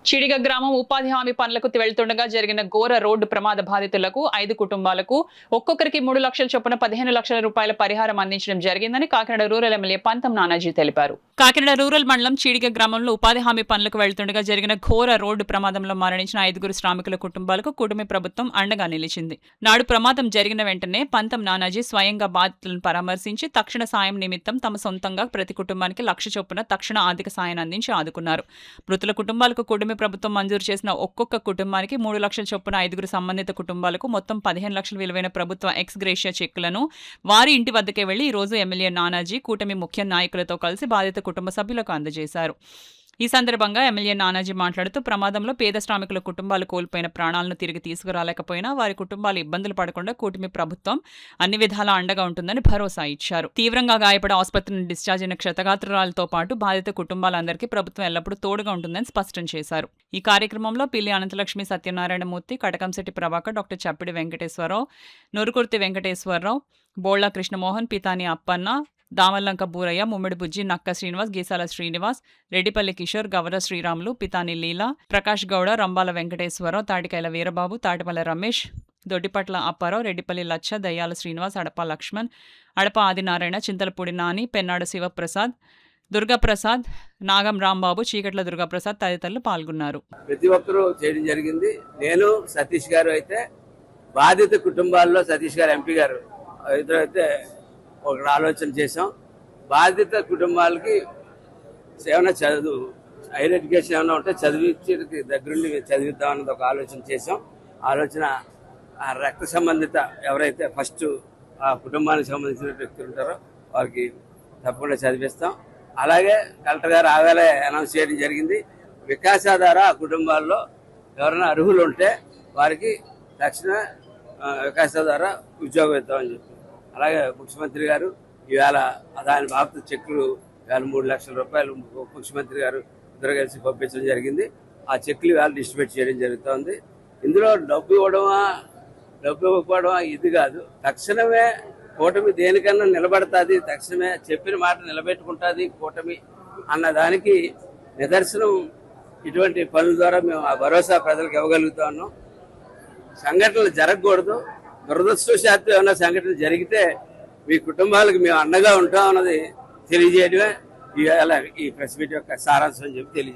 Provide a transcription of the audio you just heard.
చిడిగ గ్రామం ఉపాధి హామీ పనులకు వెళ్తుండగా జరిగిన ఘోర రోడ్డు ప్రమాద బాధితులకు 5 కుటుంబాలకు ఒక్కొక్కరికి 3 లక్షల చొప్పున 15 లక్షల రూపాయల పరిహారం అందించడం జరిగిందని కాకినాడ రూరల్ ఎమ్మెల్యే పంతం నానాజీ తెలిపారు. కాకినాడ రూరల్ మండలం చిడిగ గ్రామంలో ఉపాధి హామీ పనులకు వెళ్తుండగా జరిగిన ఘోర రోడ్డు ప్రమాదంలో మరణించిన 5 శ్రామికుల కుటుంబాలకు కుటుంబ ప్రభుత్వం అండగా నిలిచింది. నాడు ప్రమాదం జరిగిన వెంటనే పంతం నానాజీ స్వయంగా బాధితులను పరామర్శించి తక్షణ సాయం నిమిత్తం తమ సొంతంగా ప్రతి కుటుంబానికి 1 లక్ష చొప్పున తక్షణ ఆర్థిక సాయాన్ని అందించి ఆదుకున్నారు. మృతుల కుటుంబాలకు కుటుంబ ప్రభుత్వం మంజూరు చేసిన ఒక్కొక్క కుటుంబానికి 3 లక్షల చొప్పున 5 సంబంధిత కుటుంబాలకు మొత్తం 15 లక్షల విలువైన ప్రభుత్వ ఎక్స్ గ్రేషియా చెక్కులను వారి ఇంటి వద్దకే వెళ్లి ఈ రోజు ఎమ్మెల్యే నానాజీ కూటమి ముఖ్య నాయకులతో కలిసి బాధిత కుటుంబ సభ్యులకు అందజేశారు. ఈ సందర్భంగా ఎమ్మెల్యే నానాజీ మాట్లాడుతూ ప్రమాదంలో పేద శ్రామికుల కుటుంబాలు కోల్పోయిన ప్రాణాలను తిరిగి తీసుకురాలేకపోయినా వారి కుటుంబాలు ఇబ్బందులు పడకుండా కూటమి ప్రభుత్వం అన్ని విధాలా అండగా ఉంటుందని భరోసా ఇచ్చారు. తీవ్రంగా గాయపడి ఆసుపత్రిని డిశ్చార్జ్ అయిన క్షతగాత్రురాలతో పాటు బాధిత కుటుంబాలందరికీ ప్రభుత్వం ఎల్లప్పుడూ తోడుగా ఉంటుందని స్పష్టం చేశారు. ఈ కార్యక్రమంలో పిల్లి అనంతలక్ష్మి సత్యనారాయణమూర్తి, కటకంశెట్టి ప్రభాకర్, డాక్టర్ చప్పిడి వెంకటేశ్వరరావు, నూరుకుర్తి వెంకటేశ్వరరావు, బోళ్ల కృష్ణమోహన్, పితాని అప్పన్న, దామల్లంక బూరయ్య, ముమ్మిడి బుజ్జి, నక్క శ్రీనివాస్, గీసాల శ్రీనివాస్, రెడ్డిపల్లి కిషోర్, గవర శ్రీరాములు, పితాని లీలా, ప్రకాష్ గౌడ, రంబాల వెంకటేశ్వరరావు, తాటికైల వీరబాబు, తాటిపల్లి రమేష్, దొడ్డిపట్ల అప్పారావు, రెడ్డిపల్లి లచ్చ, దయ్యాల శ్రీనివాస్, అడప లక్ష్మణ్, అడప ఆదినారాయణ, చింతలపూడి నాని, పెన్నాడు శివప్రసాద్, దుర్గాప్రసాద్, నాగం రాంబాబు, చీకట్ల దుర్గాప్రసాద్ తదితరులు పాల్గొన్నారు. ప్రతి ఒక్కరూ చేయడం జరిగింది. నేను సతీష్ గారు అయితే బాధిత కుటుంబాల్లో సతీష్ గారు ఎంపీ గారు ఇద్దరు అయితే ఒక ఆలోచన చేసాం. బాధిత కుటుంబాలకి ఏమైనా చదువు హైయర్ ఎడ్యుకేషన్ ఏమైనా ఉంటే చదివించి దగ్గరుండి చదివిద్దాం అన్నది ఒక ఆలోచన చేసాం. ఆలోచన రక్త సంబంధిత ఎవరైతే ఫస్ట్ ఆ కుటుంబానికి సంబంధించిన వ్యక్తులు ఉంటారో వారికి తప్పకుండా చదివిస్తాం. అలాగే కలెక్టర్ గారు ఆవేళ అనౌన్స్ చేయడం జరిగింది. వికాసాధార ఆ కుటుంబాల్లో ఎవరైనా అర్హులు ఉంటే వారికి తక్షణ వికాసాధార ఉద్యోగం ఇద్దామని చెప్పి, అలాగే ముఖ్యమంత్రి గారు ఇవాళ దాని బాబు చెక్కులు ఇవాళ 3 లక్షల రూపాయలు ముఖ్యమంత్రి గారు ఇద్దరు కలిసి పంపించడం జరిగింది. ఆ చెక్కులు ఇవాళ డిస్ట్రిబ్యూట్ చేయడం జరుగుతుంది. ఇందులో డబ్బు ఇవ్వకపోవడమా ఇది కాదు. తక్షణమే కూటమి దేనికన్నా నిలబడుతుంది, తక్షణమే చెప్పిన మాట నిలబెట్టుకుంటుంది కూటమి అన్నదానికి నిదర్శనం ఇటువంటి పనుల ద్వారా మేము ఆ భరోసా ప్రజలకు ఇవ్వగలుగుతా ఉన్నాం. సంఘటనలు జరగకూడదు. దురదృష్టవశాత్తు ఏమైనా సంఘటనలు జరిగితే మీ కుటుంబాలకు మేము అండగా ఉంటాం అన్నది తెలియజేయడమే ఈ ప్రెస్ మీట్ యొక్క సారాంశం అని చెప్పి తెలియజేస్తాం.